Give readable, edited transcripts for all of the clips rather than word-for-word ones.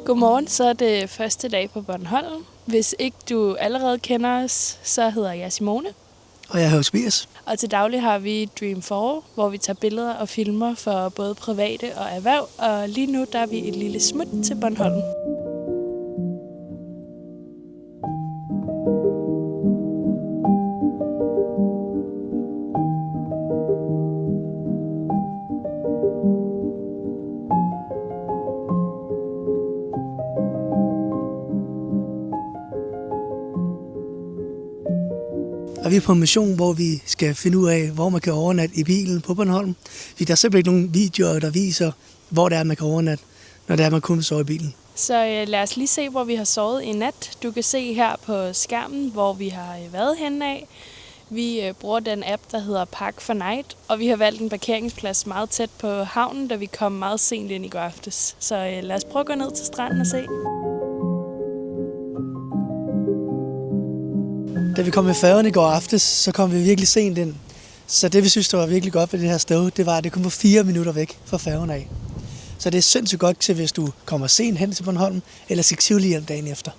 Godmorgen, så er det første dag på Bornholm. Hvis ikke du allerede kender os, så hedder jeg Simone. Og jeg hedder Tobias. Og til daglig har vi Dream4, hvor vi tager billeder og filmer for både private og erhverv. Og lige nu der er vi et lille smut til Bornholm. Og vi er på en mission, hvor vi skal finde ud af, hvor man kan overnatte i bilen på Bornholm. Fordi der er simpelthen ikke nogen videoer, der viser, hvor det er, man kan overnatte, når det er, man kun vil sove i bilen. Så lad os lige se, hvor vi har sovet i nat. Du kan se her på skærmen, hvor vi har været henne af. Vi bruger den app, der hedder Park for Night, og vi har valgt en parkeringsplads meget tæt på havnen, da vi kom meget sent ind i går aftes. Så lad os prøve at gå ned til stranden og se. Da vi kom med færgen i går aftes, så kom vi virkelig sent ind. Så det, vi synes, der var virkelig godt ved det her sted, det var, at det kun var 4 minutter væk fra færgen af. Så det er sindssygt godt til, hvis du kommer sent hen til Bornholm, eller skal tidligt hjem dagen efter.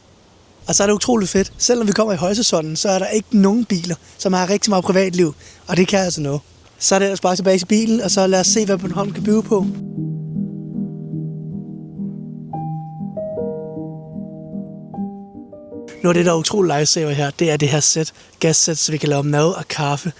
Og så er det utroligt fedt. Selvom vi kommer i højsæsonen, så er der ikke nogen biler, som har rigtig meget privatliv. Og det kan altså noget. Så er det ellers bare tilbage til bilen, og så lad os se, hvad Bornholm kan byde på. Noget af det, der er utroligt lifesaver her, det er det her gassæt, så vi kan lave mad og kaffe.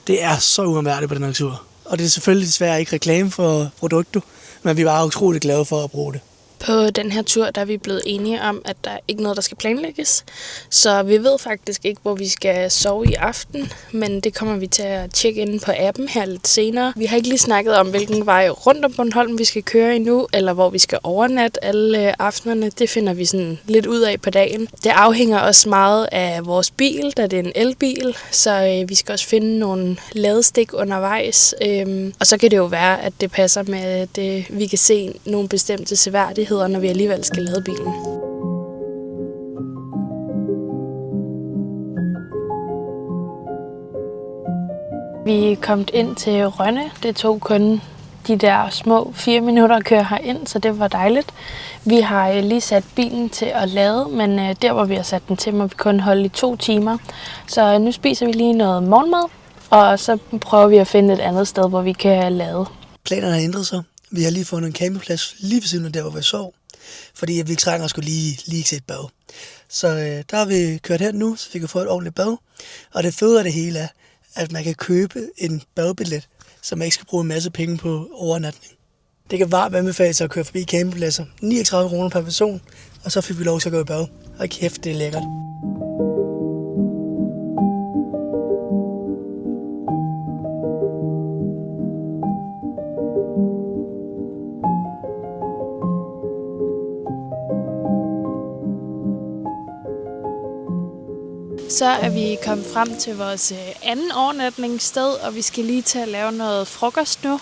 Det er så uundværligt på den her tur. Og det er selvfølgelig desværre ikke reklame for produkter, men vi er bare utroligt glade for at bruge det. På den her tur der er vi blevet enige om, at der er ikke noget, der skal planlægges. Så vi ved faktisk ikke, hvor vi skal sove i aften, men det kommer vi til at tjekke inde på appen her lidt senere. Vi har ikke lige snakket om, hvilken vej rundt om Bornholm vi skal køre endnu, eller hvor vi skal overnatte alle aftenerne. Det finder vi sådan lidt ud af på dagen. Det afhænger også meget af vores bil, da det er en elbil, så vi skal også finde nogle ladestik undervejs. Og så kan det jo være, at det passer med, at vi kan se nogle bestemte seværdigheder, når vi alligevel skal lade bilen. Vi er kommet ind til Rønne. Det tog kun de der små 4 minutter at køre herind, så det var dejligt. Vi har lige sat bilen til at lade, men der hvor vi har sat den til, må vi kun holde i 2 timer. Så nu spiser vi lige noget morgenmad, og så prøver vi at finde et andet sted, hvor vi kan lade. Planerne har ændret sig. Vi har lige fundet en campingplads lige ved siden af der, hvor vi sov, fordi vi trænger at skulle lige til et bad. Så der har vi kørt hen nu, så vi kan få et ordentligt bad. Og det fede af det hele er, at man kan købe en badbillet, så man ikke skal bruge en masse penge på overnatning. Det kan varmt anbefales at køre forbi campingpladser. 39 kroner per person, og så fik vi lov til at gå i bad. Og kæft, det er lækkert. Så er vi kommet frem til vores anden overnatningssted, og vi skal lige til at lave noget frokost nu.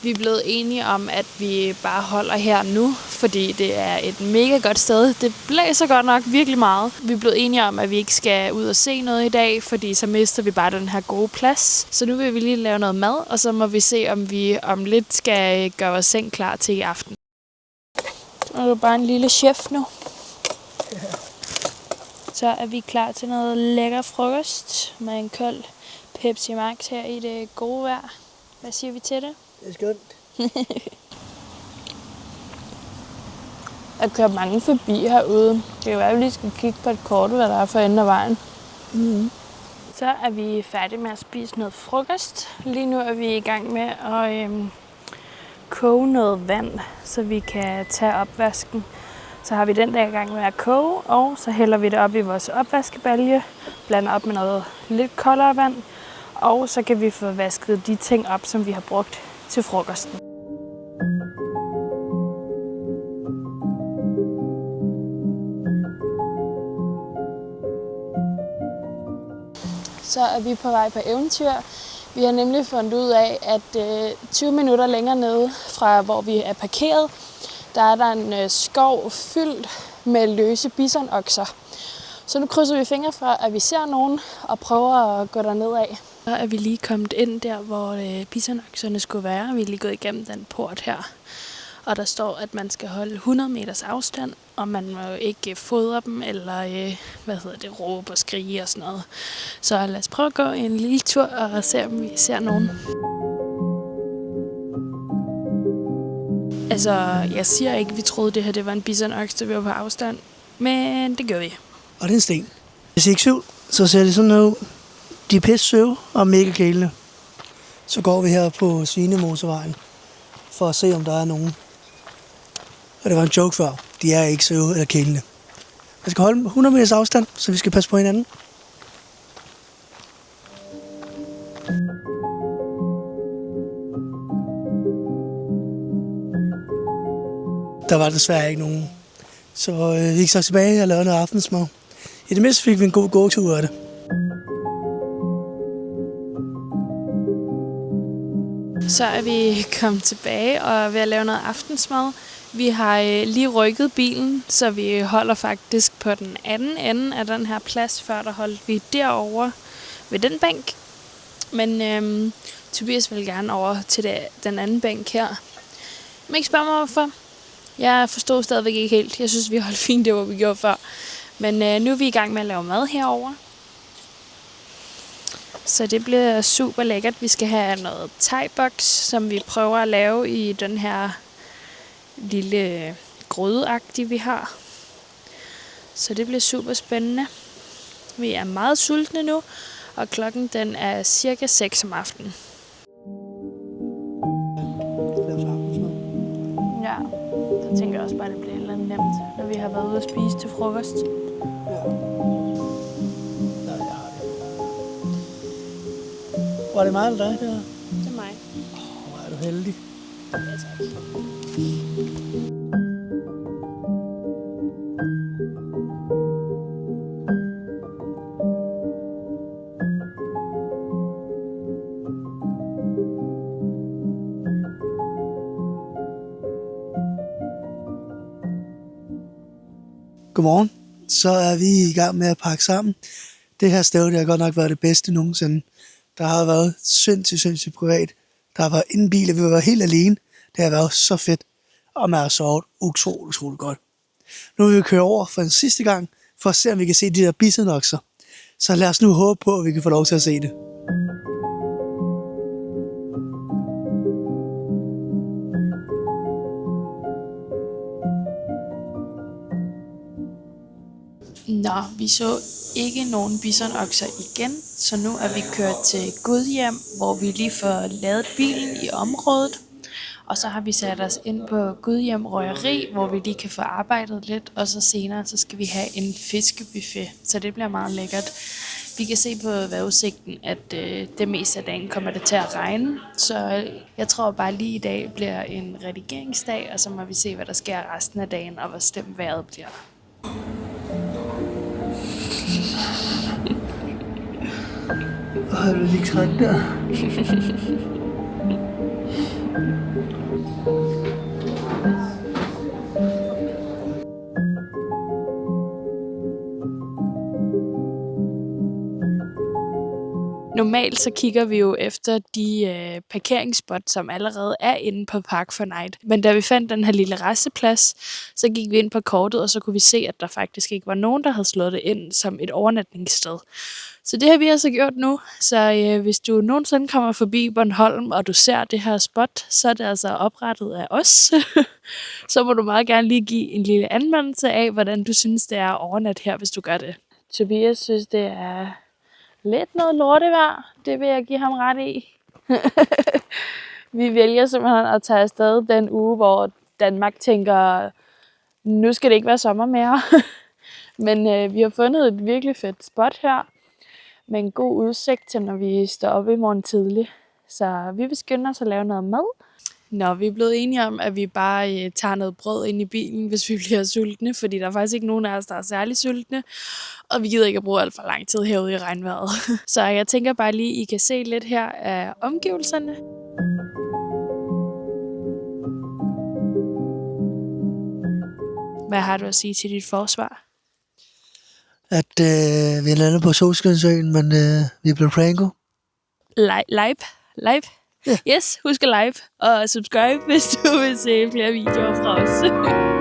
Vi er blevet enige om, at vi bare holder her nu, fordi det er et mega godt sted. Det blæser godt nok virkelig meget. Vi er blevet enige om, at vi ikke skal ud og se noget i dag, fordi så mister vi bare den her gode plads. Så nu vil vi lige lave noget mad, og så må vi se, om vi om lidt skal gøre vores seng klar til i aften. Og det er bare en lille chef nu. Så er vi klar til noget lækker frokost med en kold Pepsi Max her i det gode vejr. Hvad siger vi til det? Det er skønt. Der kører mange forbi herude. Det kan være, at vi lige skal kigge på et kort, hvad der er for enden af vejen. Mm-hmm. Så er vi færdige med at spise noget frokost. Lige nu er vi i gang med at koge noget vand, så vi kan tage opvasken. Så har vi den der i gang med at koge, og så hælder vi det op i vores opvaskebalje, blander op med noget lidt koldere vand, og så kan vi få vasket de ting op, som vi har brugt til frokosten. Så er vi på vej på eventyr. Vi har nemlig fundet ud af, at 20 minutter længere nede fra, hvor vi er parkeret, der er der en skov fyldt med løse bisonokser. Så nu krydser vi fingre for, at vi ser nogen og prøver at gå derned af. Så er vi lige kommet ind der, hvor bisonokserne skulle være. Vi er lige gået igennem den port her. Og der står, at man skal holde 100 meters afstand, og man må jo ikke fodre dem, eller råbe og skrige og sådan noget. Så lad os prøve at gå en lille tur og se, om vi ser nogen. Altså, jeg siger ikke, at vi troede, det her det var en bisonokse, der vi var på afstand, men det gør vi. Og det er en sten. Hvis I ikke syv, så ser det sådan noget ud. De er pisse søve og mega kælende. Så går vi her på Svinemosevejen for at se, om der er nogen. Og det var en joke før. De er ikke søve eller kælende. Vi skal holde 100 meters afstand, så vi skal passe på hinanden. Der var desværre ikke nogen. Så vi gik så tilbage og lavede noget aftensmad. I det mindste fik vi en god gåtur af det. Så er vi kommet tilbage og er ved at lave noget aftensmad. Vi har lige rykket bilen, så vi holder faktisk på den anden ende af den her plads. Før der holdt vi derovre ved den bænk. Men Tobias vil gerne over til den anden bænk her. Men ikke spørg mig hvorfor. Jeg forstod stadigvæk ikke helt. Jeg synes, vi holdt fint det, hvor vi gjorde før. Men nu er vi i gang med at lave mad herover. Så det bliver super lækkert. Vi skal have noget thai-boks, som vi prøver at lave i den her lille grydeagtige, vi har. Så det bliver super spændende. Vi er meget sultne nu, og klokken den er cirka 6 om aftenen. Ja, så tænker jeg også bare, at det bliver et eller andet nemt, når vi har været ude at spise til frokost. Ja. Nej, jeg har det. Var det mig eller dig, der? Det er mig. Hvor er du heldig. Ja, tak. Godmorgen. Så er vi i gang med at pakke sammen. Det her sted, det har godt nok været det bedste nogensinde. Der har været sindssygt privat. Der har været en bil, og vi har været helt alene. Det har været så fedt, og man har sovet utroligt godt. Nu vil vi køre over for en sidste gang, for at se, om vi kan se de der bisonokser. Så lad os nu håbe på, at vi kan få lov til at se det. Nå, vi så ikke nogen bisonokser igen, så nu er vi kørt til Gudhjem, hvor vi lige får lavet bilen i området. Og så har vi sat os ind på Gudhjem Røgeri, hvor vi lige kan få arbejdet lidt, og så senere så skal vi have en fiskebuffet, så det bliver meget lækkert. Vi kan se på vejrudsigten, at det meste af dagen kommer det til at regne, så jeg tror bare lige i dag bliver en redigeringsdag, og så må vi se, hvad der sker resten af dagen, og hvor slemt vejret bliver. Har du lige træt der? Normalt så kigger vi jo efter de parkeringsspot, som allerede er inde på Park for Night. Men da vi fandt den her lille resteplads, så gik vi ind på kortet, og så kunne vi se, at der faktisk ikke var nogen, der havde slået det ind som et overnatningssted. Så det har vi altså gjort nu. Så hvis du nogensinde kommer forbi Bornholm, og du ser det her spot, så er det altså oprettet af os. Så må du meget gerne lige give en lille anmeldelse af, hvordan du synes, det er at overnatte her, hvis du gør det. Tobias synes, det er lidt noget lortevejr. Det vil jeg give ham ret i. Vi vælger simpelthen at tage afsted den uge, hvor Danmark tænker, nu skal det ikke være sommer mere. Men vi har fundet et virkelig fedt spot her, med en god udsigt til, når vi står op i morgen tidlig. Så vi vil skynde os at lave noget mad. Nå, vi er blevet enige om, at vi bare tager noget brød ind i bilen, hvis vi bliver sultne, fordi der er faktisk ikke nogen af os, der er særlig sultne, og vi gider ikke at bruge alt for lang tid herude i regnvejret. Så jeg tænker bare lige, I kan se lidt her af omgivelserne. Hvad har du at sige til dit forsvar? At vi er landet på Solskinsøen, men vi blev pranket. Live? Yes, husk at like og subscribe, hvis du vil se flere videoer fra os.